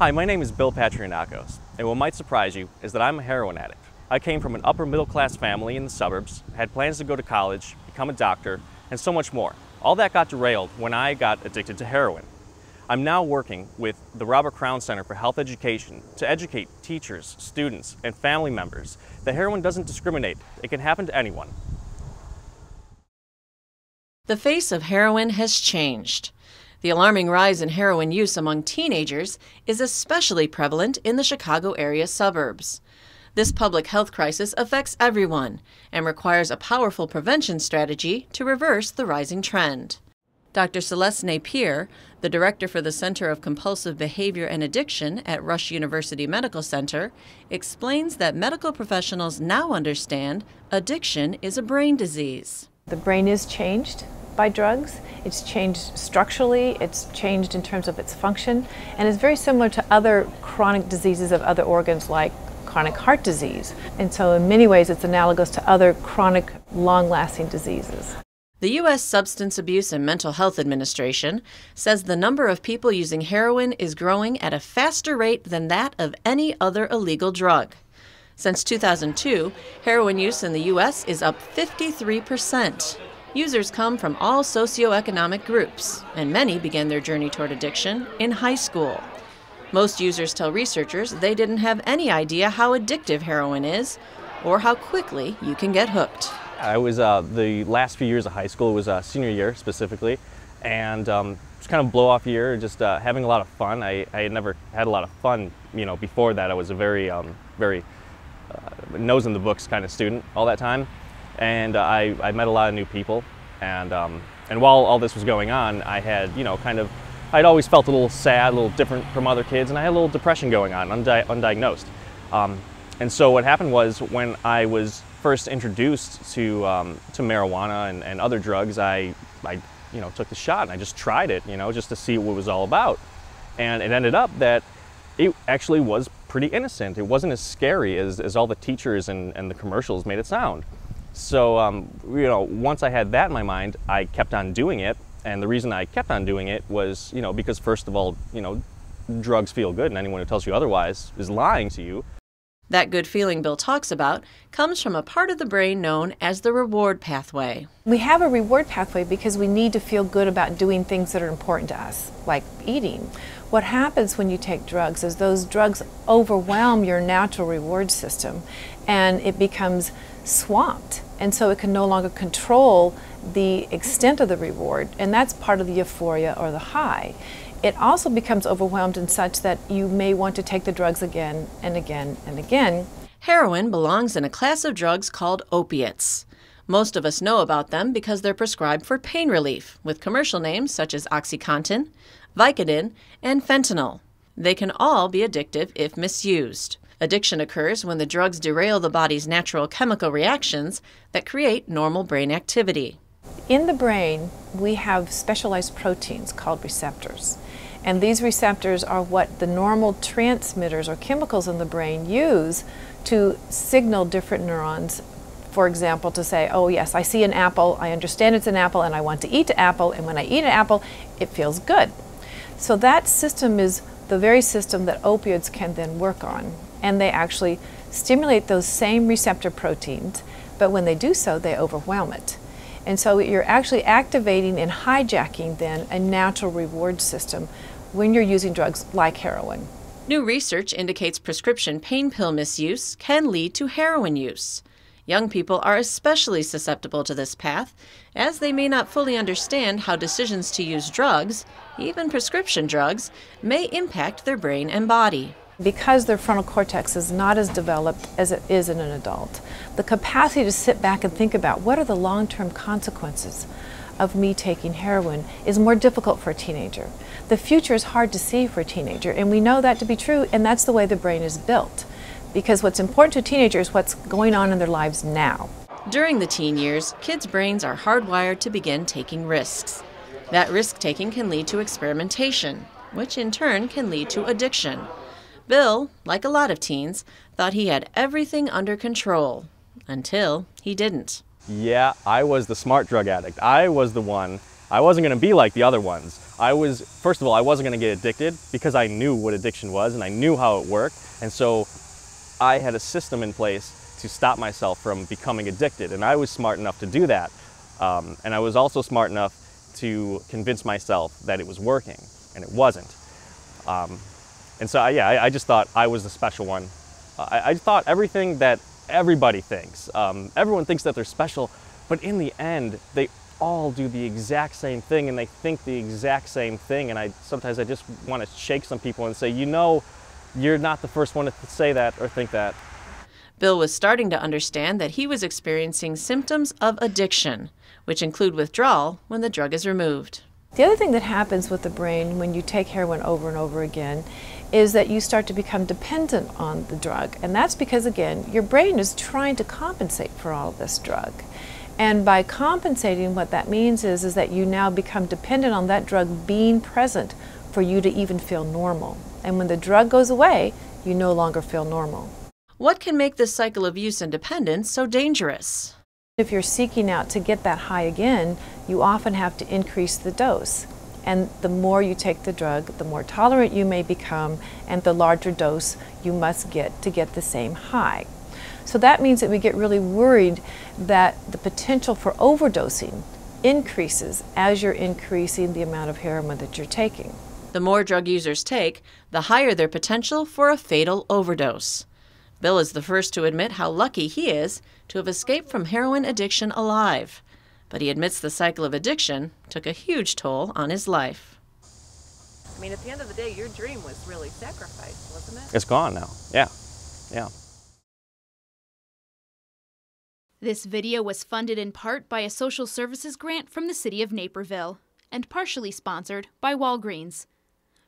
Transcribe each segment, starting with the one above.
Hi, my name is Bill Patrianakos, and what might surprise you is that I'm a heroin addict. I came from an upper middle class family in the suburbs, had plans to go to college, become a doctor, and so much more. All that got derailed when I got addicted to heroin. I'm now working with the Robert Crown Center for Health Education to educate teachers, students, and family members that heroin doesn't discriminate. It can happen to anyone. The face of heroin has changed. The alarming rise in heroin use among teenagers is especially prevalent in the Chicago area suburbs. This public health crisis affects everyone and requires a powerful prevention strategy to reverse the rising trend. Dr. Celeste Napier, the director for the Center of Compulsive Behavior and Addiction at Rush University Medical Center, explains that medical professionals now understand addiction is a brain disease. The brain is changed by drugs. It's changed structurally, it's changed in terms of its function, and it's very similar to other chronic diseases of other organs like chronic heart disease. And so in many ways it's analogous to other chronic, long-lasting diseases. The U.S. Substance Abuse and Mental Health Administration says the number of people using heroin is growing at a faster rate than that of any other illegal drug. Since 2002, heroin use in the U.S. is up 53%. Users come from all socioeconomic groups, and many began their journey toward addiction in high school. Most users tell researchers they didn't have any idea how addictive heroin is or how quickly you can get hooked. I was the last few years of high school, it was senior year specifically, and it's kind of blow-off year, just having a lot of fun. I had never had a lot of fun, before that. I was a very nose in the books kind of student all that time. And I met a lot of new people, and while all this was going on, I had, I'd always felt a little sad, a little different from other kids, and I had a little depression going on, undiagnosed. And so what happened was, when I was first introduced to marijuana and other drugs, I took the shot and I just tried it, just to see what it was all about. And it ended up that it actually was pretty innocent. It wasn't as scary as all the teachers and the commercials made it sound. So, once I had that in my mind, I kept on doing it. And the reason I kept on doing it was, because first of all, drugs feel good, and anyone who tells you otherwise is lying to you. That good feeling Bill talks about comes from a part of the brain known as the reward pathway. We have a reward pathway because we need to feel good about doing things that are important to us, like eating. What happens when you take drugs is those drugs overwhelm your natural reward system, and it becomes swamped, and so it can no longer control the extent of the reward, and that's part of the euphoria or the high. It also becomes overwhelmed in such that you may want to take the drugs again and again and again. Heroin belongs in a class of drugs called opiates. Most of us know about them because they're prescribed for pain relief, with commercial names such as OxyContin, Vicodin, and fentanyl. They can all be addictive if misused. Addiction occurs when the drugs derail the body's natural chemical reactions that create normal brain activity. In the brain, we have specialized proteins called receptors. And these receptors are what the normal transmitters or chemicals in the brain use to signal different neurons. For example, to say, oh yes, I see an apple, I understand it's an apple, and I want to eat an apple, and when I eat an apple, it feels good. So that system is the very system that opioids can then work on. And they actually stimulate those same receptor proteins, but when they do so, they overwhelm it. And so you're actually activating and hijacking then a natural reward system when you're using drugs like heroin. New research indicates prescription pain pill misuse can lead to heroin use. Young people are especially susceptible to this path, as they may not fully understand how decisions to use drugs, even prescription drugs, may impact their brain and body. Because their frontal cortex is not as developed as it is in an adult, the capacity to sit back and think about what are the long-term consequences of me taking heroin is more difficult for a teenager. The future is hard to see for a teenager, and we know that to be true, and that's the way the brain is built. Because what's important to a teenager is what's going on in their lives now. During the teen years, kids' brains are hardwired to begin taking risks. That risk-taking can lead to experimentation, which in turn can lead to addiction. Bill, like a lot of teens, thought he had everything under control, until he didn't. Yeah, I was the smart drug addict. I was the one I wasn't going to be like the other ones. First of all, I wasn't going to get addicted because I knew what addiction was and I knew how it worked. And so I had a system in place to stop myself from becoming addicted. And I was smart enough to do that. And I was also smart enough to convince myself that it was working, and it wasn't. And so, I just thought I was the special one. I thought everything that everybody thinks. Everyone thinks that they're special, but in the end, they all do the exact same thing, and they think the exact same thing. And sometimes I just want to shake some people and say, you know, you're not the first one to say that or think that. Bill was starting to understand that he was experiencing symptoms of addiction, which include withdrawal when the drug is removed. The other thing that happens with the brain when you take heroin over and over again is that you start to become dependent on the drug. And that's because, again, your brain is trying to compensate for all of this drug. And by compensating, what that means is that you now become dependent on that drug being present for you to even feel normal. And when the drug goes away, you no longer feel normal. What can make this cycle of use and dependence so dangerous? If you're seeking out to get that high again, you often have to increase the dose. And the more you take the drug, the more tolerant you may become, and the larger dose you must get to get the same high. So that means that we get really worried that the potential for overdosing increases as you're increasing the amount of heroin that you're taking. The more drug users take, the higher their potential for a fatal overdose. Bill is the first to admit how lucky he is to have escaped from heroin addiction alive. But he admits the cycle of addiction took a huge toll on his life. I mean, at the end of the day, your dream was really sacrificed, wasn't it? It's gone now. Yeah. This video was funded in part by a social services grant from the city of Naperville and partially sponsored by Walgreens.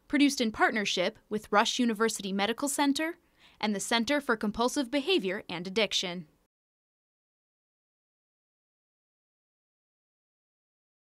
Produced in partnership with Rush University Medical Center and the Center for Compulsive Behavior and Addiction.